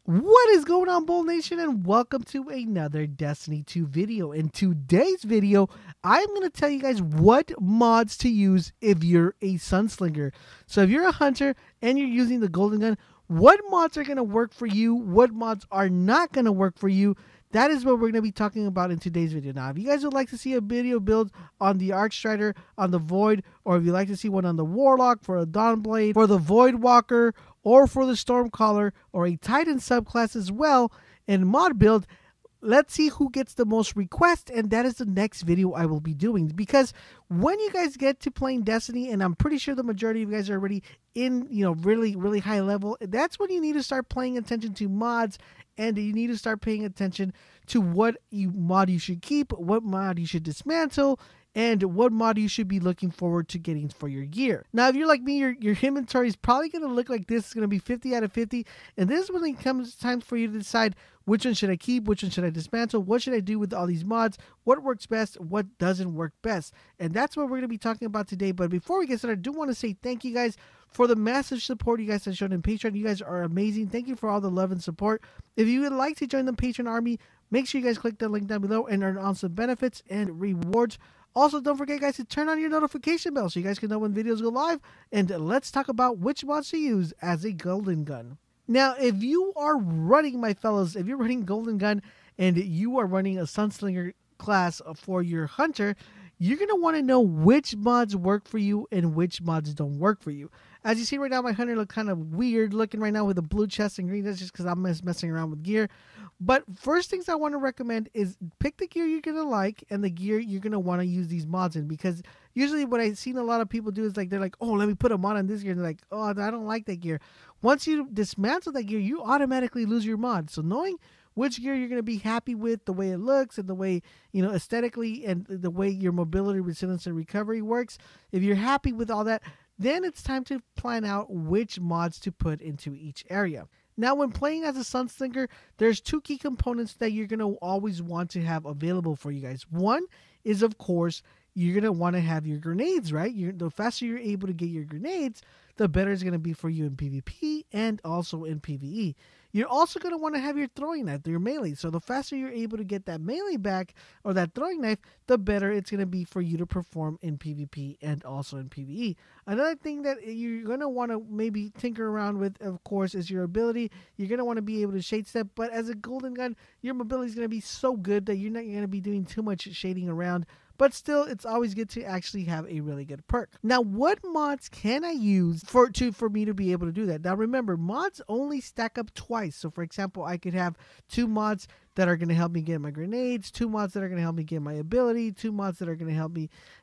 What is going on, Bold Nation, and welcome to another Destiny 2 video. In today's video, I'm going to tell you guys what mods to use if you're a Sunslinger. So if you're a hunter and you're using the Golden Gun, what mods are going to work for you, what mods are not going to work for you. That is what we're going to be talking about in today's video. Now, if you guys would like to see a video build on the Arcstrider, on the Void, or if you'd like to see one on the Warlock, for a Dawnblade, for the Void Walker, or for the Stormcaller, or a Titan subclass as well, in mod build, let's see who gets the most requests, and that is the next video I will be doing. Because when you guys get to playing Destiny, and I'm pretty sure the majority of you guys are already in, really high level, that's when you need to start paying attention to mods, and you need to start paying attention to what mod you should keep, what mod you should dismantle, and what mod you should be looking forward to getting for your gear. Now, if you're like me, your inventory is probably going to look like this. It's going to be 50 out of 50. And this is when it comes time for you to decide which one should I keep, which one should I dismantle, what should I do with all these mods, what works best, what doesn't work best. And that's what we're going to be talking about today. But before we get started, I do want to say thank you guys for the massive support you guys have shown in Patreon. You guys are amazing. Thank you for all the love and support. If you would like to join the Patreon army, make sure you guys click the link down below and earn on some benefits and rewards. Also, don't forget, guys, to turn on your notification bell so you guys can know when videos go live. And let's talk about which mods to use as a Golden Gun. Now, if you are running, my fellows, if you're running Golden Gun and you are running a Sunslinger class for your Hunter, you're going to want to know which mods work for you and which mods don't work for you. As you see right now, my Hunter look kind of weird looking right now with a blue chest and green. That's just because I'm messing around with gear. But first things I want to recommend is pick the gear you're going to like and the gear you're going to want to use these mods in. Because usually what I've seen a lot of people do is like, they're like, oh, let me put a mod on this gear. And they're like, oh, I don't like that gear. Once you dismantle that gear, you automatically lose your mod. So knowing which gear you're going to be happy with, the way it looks and the way, aesthetically and the way your mobility, resilience, and recovery works, if you're happy with all that, then it's time to plan out which mods to put into each area. Now, when playing as a Sunslinger, there's two key components that you're going to always want to have available for you guys. One is, of course, you're going to want to have your grenades, right? The faster you're able to get your grenades, the better it's going to be for you in PvP and also in PvE. You're also going to want to have your throwing knife, your melee. So the faster you're able to get that melee back or that throwing knife, the better it's going to be for you to perform in PvP and also in PvE. Another thing that you're going to want to maybe tinker around with, of course, is your ability. You're going to want to be able to shade step, but as a Golden Gun, your mobility is going to be so good that you're not going to be doing too much shading around. But still, it's always good to actually have a really good perk. Now, what mods can I use for me to be able to do that? Now, remember, mods only stack up twice. So, for example, I could have two mods that are going to help me get my grenades, two mods that are going to help me get my ability, two mods that are going to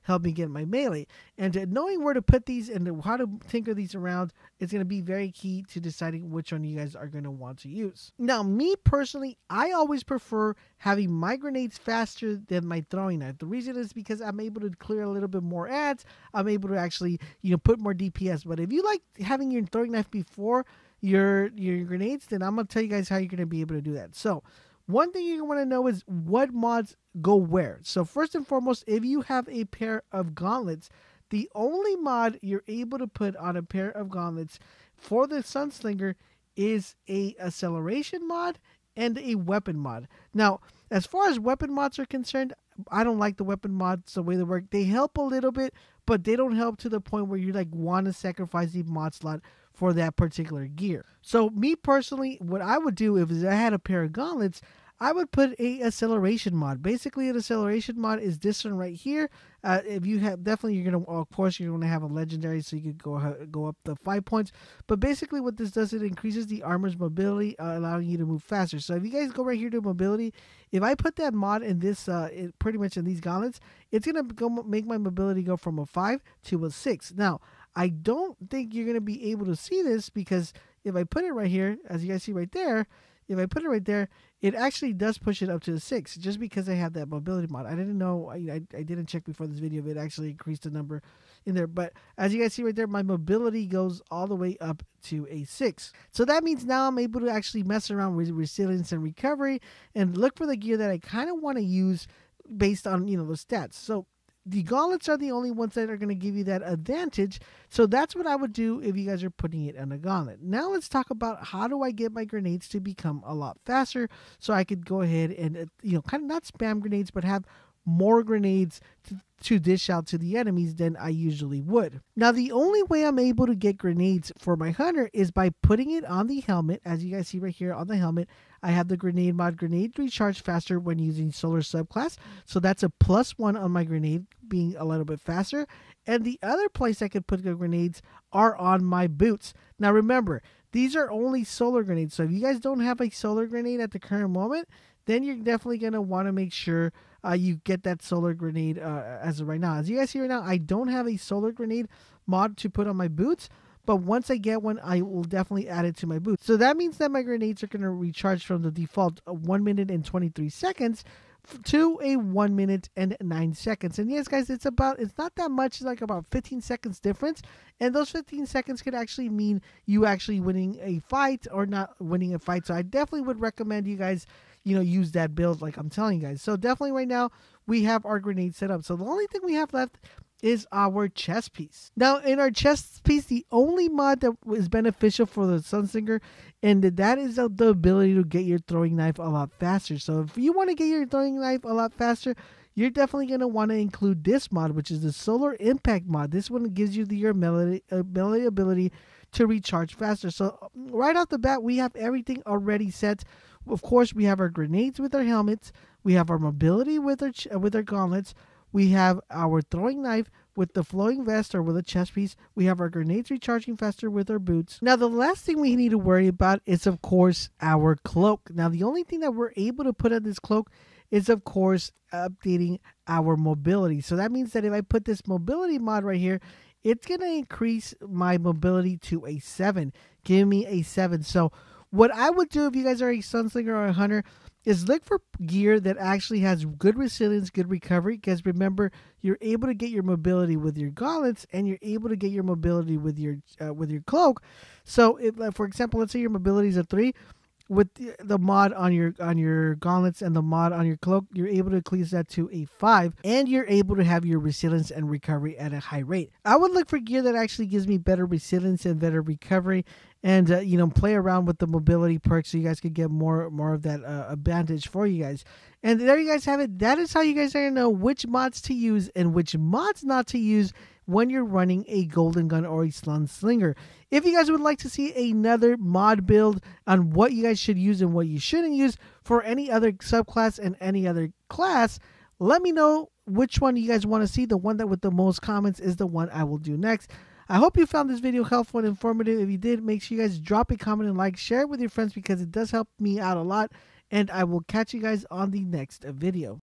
help me get my melee. And knowing where to put these and how to tinker these around is going to be very key to deciding which one you guys are going to want to use. Now, me personally, I always prefer having my grenades faster than my throwing knife. The reason is because I'm able to clear a little bit more ads. I'm able to actually, put more DPS. But if you like having your throwing knife before your grenades, then I'm going to tell you guys how you're going to be able to do that. So, one thing you want to know is what mods go where. So first and foremost, if you have a pair of gauntlets, the only mod you're able to put on a pair of gauntlets for the Sunslinger is a acceleration mod and a weapon mod. Now, as far as weapon mods are concerned, I don't like the weapon mods the way they work. They help a little bit, but they don't help to the point where you want to sacrifice the mod slot for that particular gear. So me personally, what I would do if I had a pair of gauntlets, I would put a acceleration mod. Basically, an acceleration mod is this one right here. If you have, definitely you're gonna, of course, you're gonna have a legendary, so you could go up the 5 points. But basically, what this does, it increases the armor's mobility, allowing you to move faster. So if you guys go right here to mobility, if I put that mod in this, pretty much in these gauntlets, it's gonna make my mobility go from a 5 to a 6. Now, I don't think you're gonna be able to see this because if I put it right here, as you guys see right there. If I put it right there, it actually does push it up to a 6 just because I have that mobility mod. I didn't know, I didn't check before this video if it actually increased the number in there. But as you guys see right there, my mobility goes all the way up to a 6. So that means now I'm able to actually mess around with resilience and recovery and look for the gear that I kind of want to use based on, the stats. So the gauntlets are the only ones that are going to give you that advantage. So that's what I would do if you guys are putting it on a gauntlet. Now let's talk about how do I get my grenades to become a lot faster, so I could go ahead and kind of not spam grenades, but have more grenades to dish out to the enemies than I usually would. Now, the only way I'm able to get grenades for my hunter is by putting it on the helmet. As you guys see right here on the helmet, I have the grenade mod. Grenade recharge faster when using solar subclass. So that's a +1 on my grenade being a little bit faster. And the other place I could put the grenades are on my boots. Now remember, these are only solar grenades. So if you guys don't have a solar grenade at the current moment, then you're definitely going to want to make sure you get that solar grenade as of right now. As you guys see right now, I don't have a solar grenade mod to put on my boots, but once I get one, I will definitely add it to my boots. So that means that my grenades are going to recharge from the default 1 minute and 23 seconds to a 1 minute and 9 seconds. And yes, guys, it's not that much, like about 15 seconds difference. And those 15 seconds could actually mean you actually winning a fight or not winning a fight. So I definitely would recommend you guys use that build like I'm telling you guys. So definitely right now we have our grenade set up. So the only thing we have left is our chest piece. Now in our chest piece, the only mod that is beneficial for the Sunslinger, and that is the ability to get your throwing knife a lot faster. So if you want to get your throwing knife a lot faster, you're definitely going to want to include this mod, which is the Solar Impact mod. This one gives you your melee ability to recharge faster. So right off the bat, we have everything already set. Of course, we have our grenades with our helmets. We have our mobility with our gauntlets. We have our throwing knife with the flowing vest or with a chest piece. We have our grenades recharging faster with our boots. Now, the last thing we need to worry about is, of course, our cloak. Now, the only thing that we're able to put on this cloak is, of course, updating our mobility. So that means that if I put this mobility mod right here, it's going to increase my mobility to a 7. Give me a 7. So what I would do if you guys are a Sunslinger or a hunter is look for gear that actually has good resilience, good recovery, because remember, you're able to get your mobility with your gauntlets and you're able to get your mobility with your cloak. So if, for example, let's say your mobility is a 3, with the mod on your gauntlets and the mod on your cloak, you're able to increase that to a 5, and you're able to have your resilience and recovery at a high rate. I would look for gear that actually gives me better resilience and better recovery, and play around with the mobility perks so you guys could get more of that advantage for you guys. And there you guys have it. That is how you guys are going to know which mods to use and which mods not to use when you're running a Golden Gun or a Sunslinger. If you guys would like to see another mod build on what you guys should use and what you shouldn't use for any other subclass and any other class, let me know which one you guys want to see. The one that with the most comments is the one I will do next. I hope you found this video helpful and informative. If you did, make sure you guys drop a comment and like, share it with your friends because it does help me out a lot. And I will catch you guys on the next video.